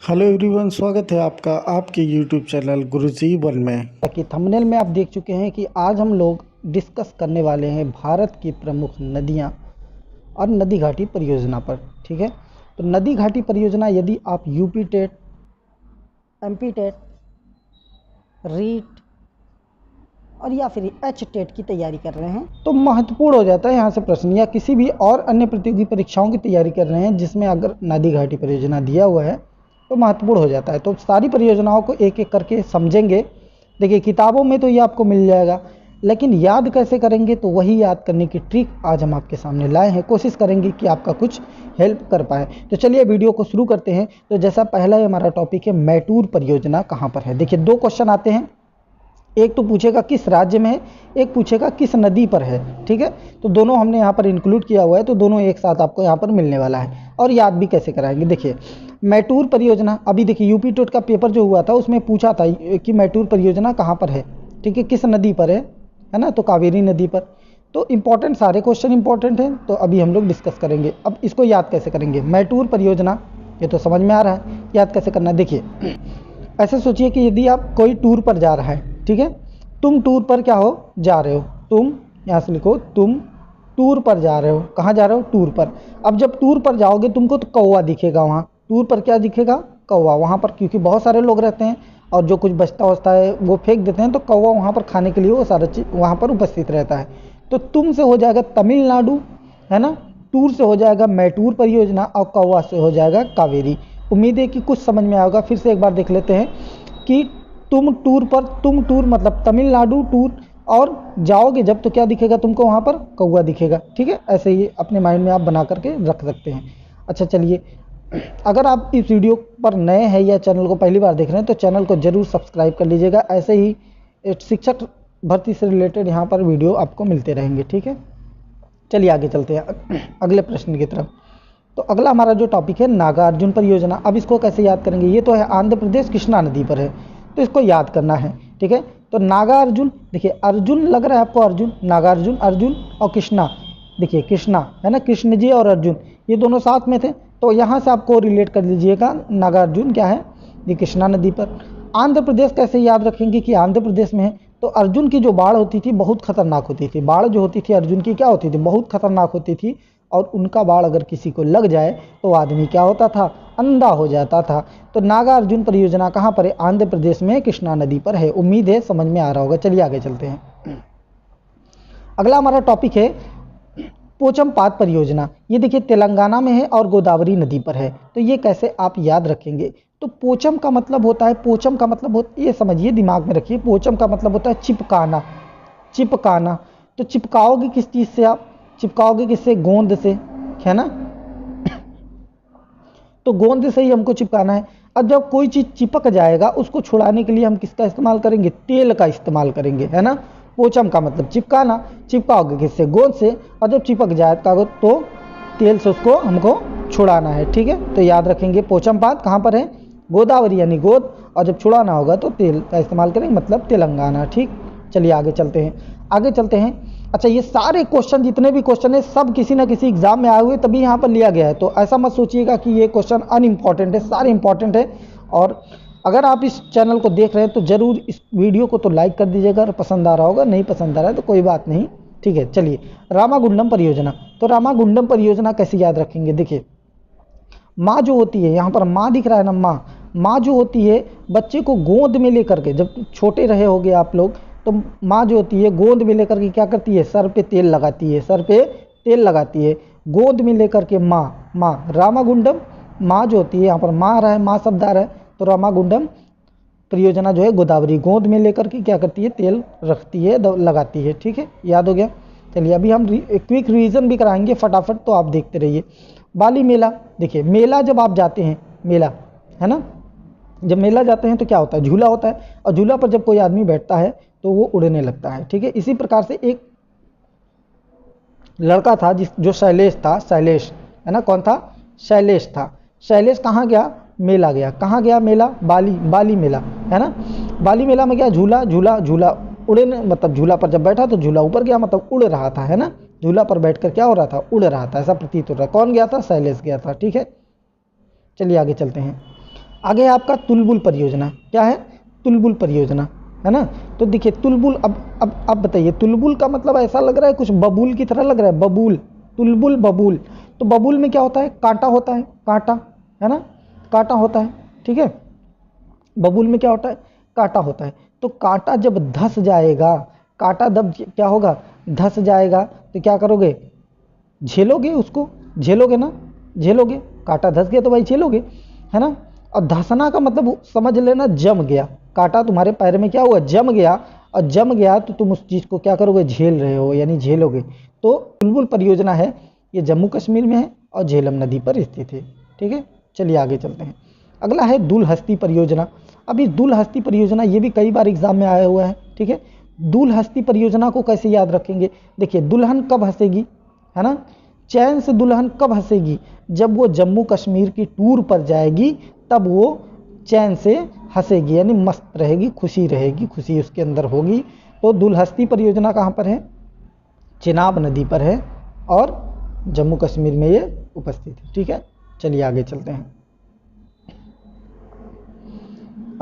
Hello everyone, स्वागत है आपका आपके यूट्यूब चैनल गुरुजी वन में। कि थंबनेल में आप देख चुके हैं कि आज हम लोग डिस्कस करने वाले हैं भारत की प्रमुख नदियां और नदी घाटी परियोजना पर। ठीक है, तो नदी घाटी परियोजना यदि आप UP TET, MP TET, REET और या फिर एच टेट की तैयारी कर रहे हैं तो महत्वपूर्ण हो जाता है यहाँ से प्रश्न, या किसी भी और अन्य प्रतियोगी परीक्षाओं की तैयारी कर रहे हैं जिसमें अगर नदी घाटी परियोजना दिया हुआ है तो महत्वपूर्ण हो जाता है। तो सारी परियोजनाओं को एक एक करके समझेंगे। देखिए, किताबों में तो ये आपको मिल जाएगा, लेकिन याद कैसे करेंगे तो वही याद करने की ट्रिक आज हम आपके सामने लाए हैं। कोशिश करेंगे कि आपका कुछ हेल्प कर पाए। तो चलिए वीडियो को शुरू करते हैं। तो जैसा पहला हमारा टॉपिक है, मैटूर परियोजना कहाँ पर है। देखिए, दो क्वेश्चन आते हैं, एक तो पूछेगा किस राज्य में है, एक पूछेगा किस नदी पर है। ठीक है, तो दोनों हमने यहाँ पर इंक्लूड किया हुआ है, तो दोनों एक साथ आपको यहाँ पर मिलने वाला है। और याद भी कैसे कराएंगे, देखिए मैटूर परियोजना, अभी देखिए यूपी टेट का पेपर जो हुआ था उसमें पूछा था कि मैटूर परियोजना कहाँ पर है। ठीक है, किस नदी पर है ना, तो कावेरी नदी पर। तो इंपॉर्टेंट, सारे क्वेश्चन इंपॉर्टेंट हैं, तो अभी हम लोग डिस्कस करेंगे। अब इसको याद कैसे करेंगे, मैटूर परियोजना, ये तो समझ में आ रहा है, याद कैसे करना है। देखिए, ऐसे सोचिए कि यदि आप कोई टूर पर जा रहा है, ठीक है, तुम टूर पर क्या हो, जा रहे हो, तुम यहाँ से लिखो, तुम टूर पर जा रहे हो। कहाँ जा रहे हो, टूर पर। अब जब टूर पर जाओगे तुमको तो कौवा दिखेगा वहाँ, टूर पर क्या दिखेगा, कौवा वहाँ पर, क्योंकि बहुत सारे लोग रहते हैं और जो कुछ बचता वचता है वो फेंक देते हैं, तो कौवा वहाँ पर खाने के लिए वो सारा चीज़ वहाँ पर उपस्थित रहता है। तो तुम से हो जाएगा तमिलनाडु, है ना, टूर से हो जाएगा मैटूर परियोजना और कौवा से हो जाएगा कावेरी। उम्मीद है कि कुछ समझ में आएगा। फिर से एक बार देख लेते हैं कि तुम टूर पर, तुम टूर मतलब तमिलनाडु टूर, और जाओगे जब तो क्या दिखेगा तुमको, वहाँ पर कौवा दिखेगा। ठीक है, ऐसे ही अपने माइंड में आप बना करके रख सकते हैं। अच्छा चलिए, अगर आप इस वीडियो पर नए हैं या चैनल को पहली बार देख रहे हैं तो चैनल को जरूर सब्सक्राइब कर लीजिएगा। ऐसे ही शिक्षक भर्ती से रिलेटेड यहाँ पर वीडियो आपको मिलते रहेंगे। ठीक है, चलिए आगे चलते हैं अगले प्रश्न की तरफ। तो अगला हमारा जो टॉपिक है नागार्जुन परियोजना। अब इसको कैसे याद करेंगे, ये तो है आंध्र प्रदेश कृष्णा नदी पर है, तो इसको याद करना है। ठीक है, तो नागार्जुन, देखिए अर्जुन लग रहा है आपको, अर्जुन, नागार्जुन, अर्जुन और कृष्णा, देखिए कृष्णा है ना, कृष्ण जी और अर्जुन ये दोनों साथ में थे, तो यहाँ से आपको रिलेट कर लीजिएगा, नागार्जुन क्या है, ये कृष्णा नदी पर। आंध्र प्रदेश कैसे याद रखेंगे कि आंध्र प्रदेश में है, तो अर्जुन की जो बाढ़ होती थी बहुत खतरनाक होती थी। बाढ़ जो होती थी अर्जुन की क्या होती थी, बहुत खतरनाक होती थी, और उनका बाढ़ अगर किसी को लग जाए तो आदमी क्या होता था, अंधा हो जाता था। तो नागार्जुन परियोजना कहाँ पर है, आंध्र प्रदेश में कृष्णा नदी पर है। उम्मीद है समझ में आ रहा होगा। चलिए आगे चलते हैं। अगला हमारा टॉपिक है पोचमपात परियोजना। ये देखिए तेलंगाना में है और गोदावरी नदी पर है। तो ये कैसे आप याद रखेंगे, तो पोचम का मतलब होता है, पोचम का मतलब होता, ये समझिए दिमाग में रखिए, पोचम का मतलब होता है चिपकाना, चिपकाना। तो चिपकाओगे किस चीज़ से, आप चिपकाओगे किससे, गोंद से, है ना, तो गोंद से ही हमको चिपकाना है। अब जब कोई चीज़ चिपक जाएगा उसको छुड़ाने के लिए हम किसका इस्तेमाल करेंगे, तेल का इस्तेमाल करेंगे, है ना। पोचम का मतलब चिपकाना, चिपकाओगे किससे, गोंद से, और जब चिपक जाए कागज तो तेल से उसको हमको छुड़ाना है। ठीक है, तो याद रखेंगे पोचमपात कहाँ पर है, गोदावरी यानी गोद, और जब छुड़ाना होगा तो तेल का इस्तेमाल करेंगे, मतलब तेलंगाना। ठीक, चलिए आगे चलते हैं, आगे चलते हैं। अच्छा, ये सारे क्वेश्चन, जितने भी क्वेश्चन है सब किसी ना किसी एग्जाम में आए हुए तभी यहाँ पर लिया गया है, तो ऐसा मत सोचिएगा कि ये क्वेश्चन अनइम्पॉर्टेंट है, सारे इंपॉर्टेंट है। और अगर आप इस चैनल को देख रहे हैं तो ज़रूर इस वीडियो को तो लाइक कर दीजिएगा, अगर पसंद आ रहा होगा, नहीं पसंद आ रहा है तो कोई बात नहीं। ठीक है, चलिए रामागुंडम परियोजना। तो रामागुंडम परियोजना कैसे याद रखेंगे, देखिए माँ जो होती है, यहाँ पर माँ दिख रहा है ना, माँ जो होती है बच्चे को गोद में लेकर के, जब छोटे रहे होगे आप लोग, तो माँ जो होती है गोद में लेकर के क्या करती है, सर पे तेल लगाती है, सर पे तेल लगाती है, गोद में लेकर के माँ रामागुंडम, माँ जो होती है, यहाँ पर माँ आ रहा है, माँ शब्द आ रहा है, तो रामागुंडम परियोजना जो है गोदावरी गोद में लेकर के क्या करती है, तेल रखती है, लगाती है। ठीक है, याद हो गया। चलिए अभी हम क्विक रिवीजन भी कराएंगे फटाफट, तो आप देखते रहिए। बाली मेला, देखिए मेला जब आप जाते हैं, मेला है ना, जब मेला जाते हैं तो क्या होता है, झूला होता है, और झूला पर जब कोई आदमी बैठता है तो वो उड़ने लगता है। ठीक है, इसी प्रकार से एक लड़का था जो शैलेश था, शैलेश है ना, कौन था, शैलेश था। शैलेश कहाँ गया, मेला गया, कहाँ गया, मेला, बाली मेला, है ना। बाली मेला में क्या, झूला झूला झूला, उड़ने मतलब झूला पर जब बैठा तो झूला ऊपर गया, मतलब उड़ रहा था, है ना, झूला पर बैठकर क्या हो रहा था, उड़ रहा था, ऐसा प्रतीत हो रहा था। कौन गया था, शैलेश गया था। ठीक है, चलिए आगे चलते हैं। आगे है आपका तुलबुल परियोजना। क्या है? तुलबुल परियोजना, है ना। तो देखिए तुलबुल, अब बताइए, तुलबुल का मतलब ऐसा लग रहा है कुछ बबूल की तरह लग रहा है, बबूल, तुलबुल बबूल। तो बबूल में क्या होता है? कांटा होता है, कांटा, है ना, कांटा होता है, ठीक है। बबूल में क्या होता है? कांटा होता है। तो कांटा जब धस जाएगा, कांटा जब क्या होगा? धस जाएगा, तो क्या करोगे? झेलोगे उसको, झेलोगे ना, झेलोगे। कांटा धस गया तो भाई झेलोगे, है ना। और धसना का मतलब समझ लेना जम गया, कांटा तुम्हारे पैर में क्या हुआ? जम गया। और जम गया तो तुम उस चीज़ को क्या करोगे? झेल रहे हो, यानी झेलोगे। तो बुलबुल परियोजना है, ये जम्मू कश्मीर में है और झेलम नदी पर स्थित है, ठीक है। चलिए आगे चलते हैं। अगला है दूलहस्ती परियोजना। अभी दूलहस्ती परियोजना ये भी कई बार एग्जाम में आया हुआ है, ठीक है। दूलहस्ती परियोजना को कैसे याद रखेंगे? देखिए दुल्हन कब हंसेगी, है ना, चैन से दुल्हन कब हंसेगी? जब वो जम्मू कश्मीर की टूर पर जाएगी, तब वो चैन से हंसेगी, यानी मस्त रहेगी, खुशी रहेगी, खुशी उसके अंदर होगी। तो दूलहस्ती परियोजना कहाँ पर है? चिनाब नदी पर है और जम्मू कश्मीर में ये उपस्थित है, ठीक है। चलिए आगे चलते हैं।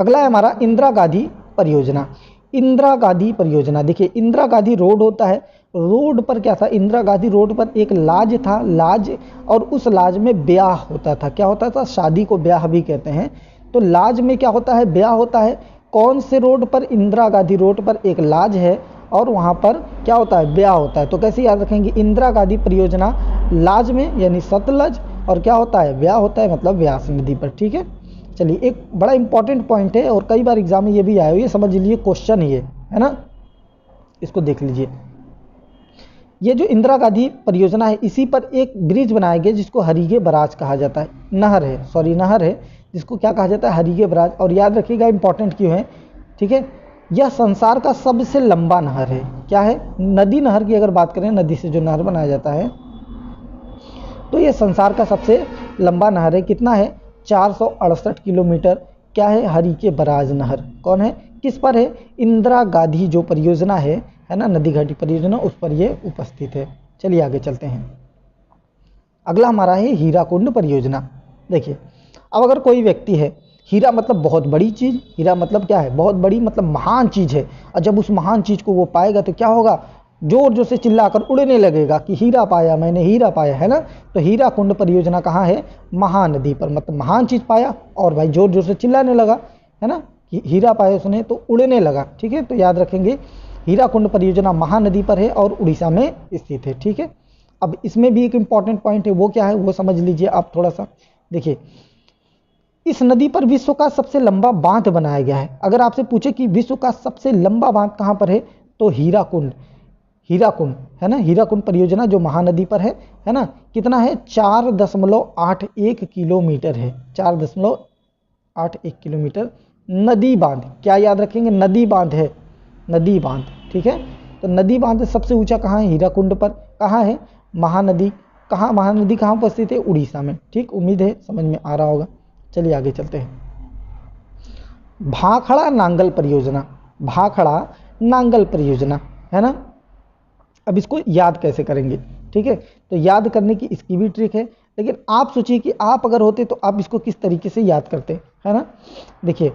अगला है हमारा इंदिरा गांधी परियोजना। इंदिरा गांधी परियोजना, देखिए इंदिरा गांधी रोड होता है, रोड पर क्या था? इंदिरा गांधी रोड पर एक लाज था, लाज, और उस लाज में ब्याह होता था। क्या होता था? शादी को ब्याह भी कहते हैं। तो लाज में क्या होता है? ब्याह होता है। कौन से रोड पर? इंदिरा गांधी रोड पर एक लाज है और वहाँ पर क्या होता है? ब्याह होता है। तो कैसे याद रखेंगे? इंदिरा गांधी परियोजना लाज में, यानी सतलज, और क्या होता है? ब्याह होता है, मतलब व्यास नदी पर, ठीक है। चलिए एक बड़ा इंपॉर्टेंट पॉइंट है और कई बार एग्जाम में ये भी आया हुआ है, समझ लीजिए क्वेश्चन ये है ना, इसको देख लीजिए। ये जो इंदिरा गांधी परियोजना है, इसी पर एक ब्रिज बनाया गया जिसको हरीगे बराज कहा जाता है, नहर है, सॉरी नहर है, जिसको क्या कहा जाता है? हरीगे बराज। और याद रखिएगा इंपॉर्टेंट क्यों है, ठीक है। यह संसार का सबसे लंबा नहर है। क्या है? नदी, नहर की अगर बात करें, नदी से जो नहर बनाया जाता है, तो ये संसार का सबसे लंबा नहर है। कितना है? 468 किलोमीटर। क्या है? हरीके बराज नहर। कौन है? किस पर है? इंदिरा गांधी जो परियोजना है ना, नदी घाटी परियोजना, उस पर ये उपस्थित है। चलिए आगे चलते हैं। अगला हमारा है हीराकुंड परियोजना। देखिए अब अगर कोई व्यक्ति है, हीरा मतलब बहुत बड़ी चीज़, हीरा मतलब क्या है? बहुत बड़ी, मतलब महान चीज़ है। और जब उस महान चीज़ को वो पाएगा तो क्या होगा? जोर जोर से चिल्लाकर उड़ने लगेगा कि हीरा पाया, मैंने हीरा पाया, है ना। तो हीराकुंड परियोजना कहाँ है? महानदी पर, मतलब महान चीज़ पाया और भाई जोर जोर से चिल्लाने लगा, है ना, कि हीरा पाया उसने, तो उड़ने लगा, ठीक है। तो याद रखेंगे हीराकुंड परियोजना महानदी पर है और उड़ीसा में स्थित है, ठीक है। अब इसमें भी एक इंपॉर्टेंट पॉइंट है, वो क्या है? वो समझ लीजिए आप थोड़ा सा। देखिए इस नदी पर विश्व का सबसे लंबा बांध बनाया गया है। अगर आपसे पूछे कि विश्व का सबसे लंबा बांध कहाँ पर है, तो हीराकुंड, हीराकुंड, है ना, हीराकुंड परियोजना जो महानदी पर है ना। कितना है? 4.81 किलोमीटर है, 4.81 किलोमीटर नदी बांध। क्या याद रखेंगे? नदी बांध है, नदी बांध, ठीक है। तो नदी बांध सबसे ऊंचा कहाँ है? हीराकुंड पर। कहाँ है? महानदी। कहाँ? महानदी कहाँ उपस्थित है? उड़ीसा में, ठीक। उम्मीद है समझ में आ रहा होगा। चलिए आगे चलते हैं। भाखड़ा नांगल परियोजना, भाखड़ा नांगल परियोजना, है ना। अब इसको याद कैसे करेंगे, ठीक है। तो याद करने की इसकी भी ट्रिक है, लेकिन आप सोचिए कि आप अगर होते तो आप इसको किस तरीके से याद करते, है ना। देखिए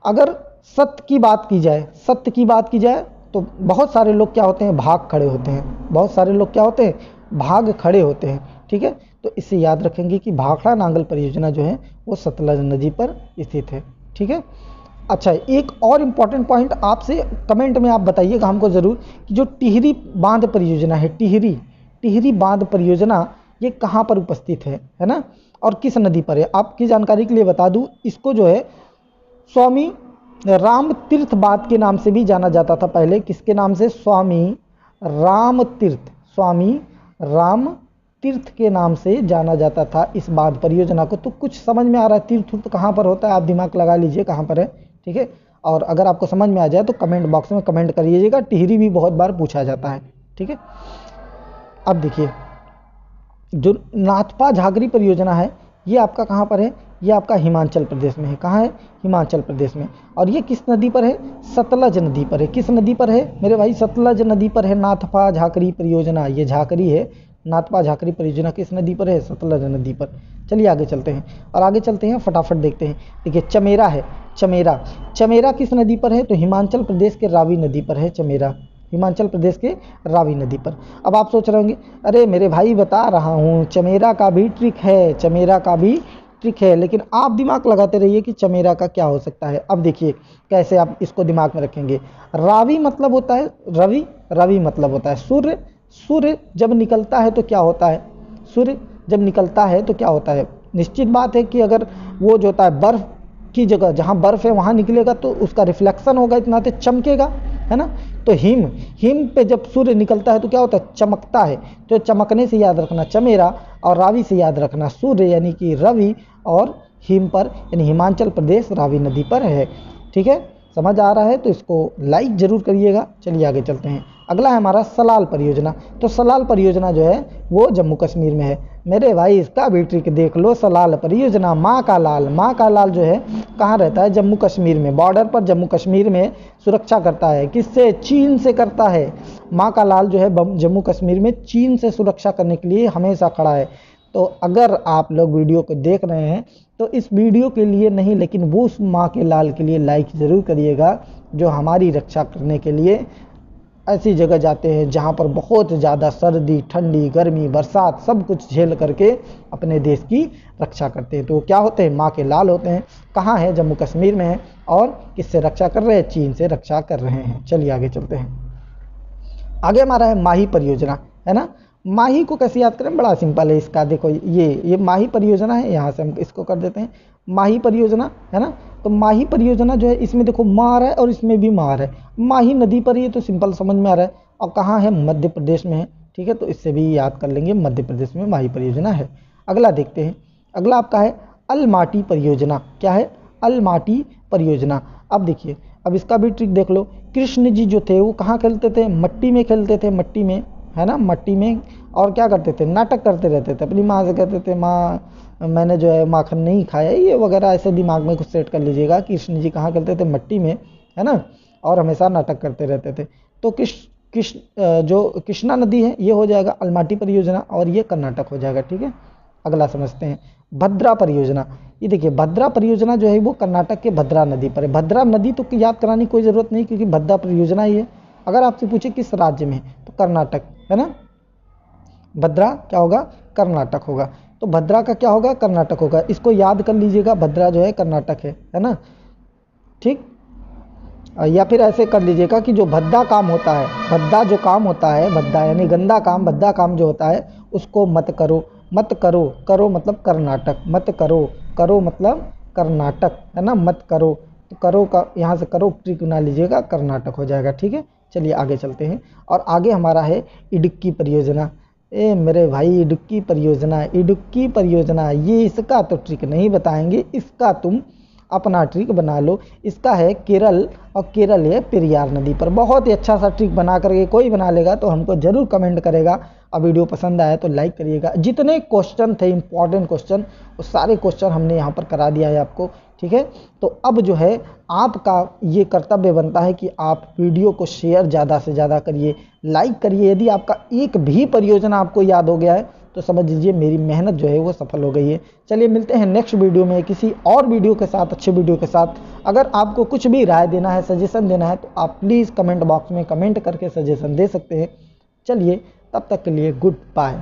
अगर सत्य की बात की जाए, सत्य की बात की जाए, तो बहुत सारे लोग क्या होते हैं? भाग खड़े होते हैं। बहुत सारे लोग क्या होते हैं? भाग खड़े होते हैं, ठीक है। तो इससे याद रखेंगे कि भाखड़ा नांगल परियोजना जो है वो सतलज नदी पर स्थित है, ठीक है। अच्छा एक और इम्पॉर्टेंट पॉइंट आपसे कमेंट में आप बताइएगा हमको ज़रूर, कि जो टिहरी बांध परियोजना है, टिहरी, टिहरी बांध परियोजना, ये कहाँ पर उपस्थित है ना, और किस नदी पर है। आपकी जानकारी के लिए बता दूँ, इसको जो है स्वामी राम तीर्थ बांध के नाम से भी जाना जाता था पहले। किसके नाम से? स्वामी राम तीर्थ, स्वामी राम तीर्थ के नाम से जाना जाता था इस बांध परियोजना को। तो कुछ समझ में आ रहा है तीर्थ कहाँ पर होता है? आप दिमाग लगा लीजिए कहाँ पर है, ठीक है। और अगर आपको समझ में आ जाए तो कमेंट बॉक्स में कमेंट करिएगा। टिहरी भी बहुत बार पूछा जाता है, ठीक है। अब देखिए जो नाथपा झाकरी परियोजना है, ये आपका कहाँ पर है? ये आपका हिमाचल प्रदेश में है। कहाँ है? हिमाचल प्रदेश में। और ये किस नदी पर है? सतलज नदी पर है। किस नदी पर है मेरे भाई? सतलज नदी पर है नाथपा झाकरी परियोजना। ये झाकरी है, नाथपा झाकरी परियोजना किस नदी पर है? सतलज नदी पर। चलिए आगे चलते हैं, और आगे चलते हैं फटाफट देखते हैं। देखिए चमेरा है, चमेरा, चमेरा किस नदी पर है? तो हिमाचल प्रदेश के रावी नदी पर है चमेरा, हिमाचल प्रदेश के रावी नदी पर। अब आप सोच रहे होंगे अरे मेरे भाई बता रहा हूँ चमेरा का भी ट्रिक है, चमेरा का भी ट्रिक है, लेकिन आप दिमाग लगाते रहिए कि चमेरा का क्या हो सकता है। अब देखिए कैसे आप इसको दिमाग में रखेंगे। रावी मतलब होता है रवि, रवि मतलब होता है सूर्य, सूर्य जब निकलता है तो क्या होता है? सूर्य जब निकलता है तो क्या होता है? निश्चित बात है कि अगर वो जो होता है बर्फ की जगह, जहाँ बर्फ है वहाँ निकलेगा तो उसका रिफ्लेक्शन होगा, इतना तो चमकेगा, है ना। तो हिम, हिम पे जब सूर्य निकलता है तो क्या होता है? चमकता है। तो चमकने से याद रखना चमेरा, और रावी से याद रखना सूर्य, यानी कि रवि, और हिम पर यानी हिमाचल प्रदेश रावी नदी पर है। ठीक है, समझ आ रहा है तो इसको लाइक जरूर करिएगा। चलिए आगे चलते हैं। अगला है हमारा सलाल परियोजना। तो सलाल परियोजना जो है वो जम्मू कश्मीर में है। मेरे भाई इसका भी ट्रिक देख लो, सलाल परियोजना, माँ का लाल, माँ का लाल जो है कहाँ रहता है? जम्मू कश्मीर में, बॉर्डर पर जम्मू कश्मीर में सुरक्षा करता है। किससे? चीन से करता है। माँ का लाल जो है जम्मू कश्मीर में चीन से सुरक्षा करने के लिए हमेशा खड़ा है। तो अगर आप लोग वीडियो को देख रहे हैं तो इस वीडियो के लिए नहीं, लेकिन वो उस माँ के लाल के लिए लाइक ज़रूर करिएगा जो हमारी रक्षा करने के लिए ऐसी जगह जाते हैं जहाँ पर बहुत ज़्यादा सर्दी, ठंडी, गर्मी, बरसात सब कुछ झेल करके अपने देश की रक्षा करते हैं। तो क्या होते हैं? माँ के लाल होते हैं। कहाँ है? जम्मू कश्मीर में है। और किससे रक्षा कर रहे हैं? चीन से रक्षा कर रहे हैं। चलिए आगे चलते हैं। आगे हमारा है माही परियोजना, है ना। माही को कैसे याद करें? बड़ा सिंपल है इसका। देखो ये माही परियोजना है, यहाँ से हम इसको कर देते हैं माही परियोजना, है ना। तो माही परियोजना जो है इसमें देखो मार है और इसमें भी मार है, माही नदी पर, ये तो सिंपल समझ में आ रहा है। और कहाँ है? मध्य प्रदेश में है। ठीक है, तो इससे भी याद कर लेंगे, मध्य प्रदेश में माही परियोजना है। अगला देखते हैं। अगला आपका है अलमाटी परियोजना। क्या है? अलमाटी परियोजना। अब देखिए, अब इसका भी ट्रिक देख लो। कृष्ण जी जो थे वो कहाँ खेलते थे? मट्टी में खेलते थे, मट्टी में, है ना, मट्टी में। और क्या करते थे? नाटक करते रहते थे। अपनी माँ से कहते थे माँ मैंने जो है माखन नहीं खाया, ये वगैरह ऐसे दिमाग में कुछ सेट कर लीजिएगा। कृष्ण जी कहाँ खेलते थे? मट्टी में, है ना, और हमेशा नाटक करते रहते थे। तो जो कृष्णा नदी है ये हो जाएगा अलमाटी परियोजना, और ये कर्नाटक हो जाएगा। ठीक है, अगला समझते हैं भद्रा परियोजना। ये देखिए भद्रा परियोजना जो है वो कर्नाटक के भद्रा नदी पर है। भद्रा नदी तो याद कराने की कोई ज़रूरत नहीं, क्योंकि भद्रा परियोजना ही है। अगर आपसे पूछे किस राज्य में तो कर्नाटक, है ना। भद्रा क्या होगा? कर्नाटक होगा। तो भद्रा का क्या होगा? कर्नाटक होगा। इसको याद कर लीजिएगा, भद्रा जो है कर्नाटक है ना। ठीक, या फिर ऐसे कर लीजिएगा कि जो भद्दा काम होता है, भद्दा जो काम होता है, भद्दा यानी गंदा काम, भद्दा काम जो होता है उसको मत करो, मत करो, करो मतलब कर्नाटक, मत करो, करो मतलब कर्नाटक, है ना, मत करो। तो करो का यहाँ से करो ट्रिक बना लीजिएगा, कर्नाटक हो जाएगा। ठीक है, चलिए आगे चलते हैं। और आगे हमारा है इडुक्की परियोजना। ए मेरे भाई इडुक्की परियोजना, इडुक्की परियोजना, ये इसका तो ट्रिक नहीं बताएंगे, इसका तुम अपना ट्रिक बना लो। इसका है केरल, और केरल है पेरियार नदी पर। बहुत ही अच्छा सा ट्रिक बना करके कोई बना लेगा तो हमको ज़रूर कमेंट करेगा। और वीडियो पसंद आया तो लाइक करिएगा। जितने क्वेश्चन थे इंपॉर्टेंट क्वेश्चन, वो सारे क्वेश्चन हमने यहाँ पर करा दिया है आपको। ठीक है, तो अब जो है आपका ये कर्तव्य बनता है कि आप वीडियो को शेयर ज़्यादा से ज़्यादा करिए, लाइक करिए। यदि आपका एक भी परियोजना आपको याद हो गया है तो समझ लीजिए मेरी मेहनत जो है वो सफल हो गई है। चलिए मिलते हैं नेक्स्ट वीडियो में किसी और वीडियो के साथ, अच्छे वीडियो के साथ। अगर आपको कुछ भी राय देना है, सजेशन देना है तो आप प्लीज़ कमेंट बॉक्स में कमेंट करके सजेशन दे सकते हैं। चलिए तब तक के लिए गुड बाय।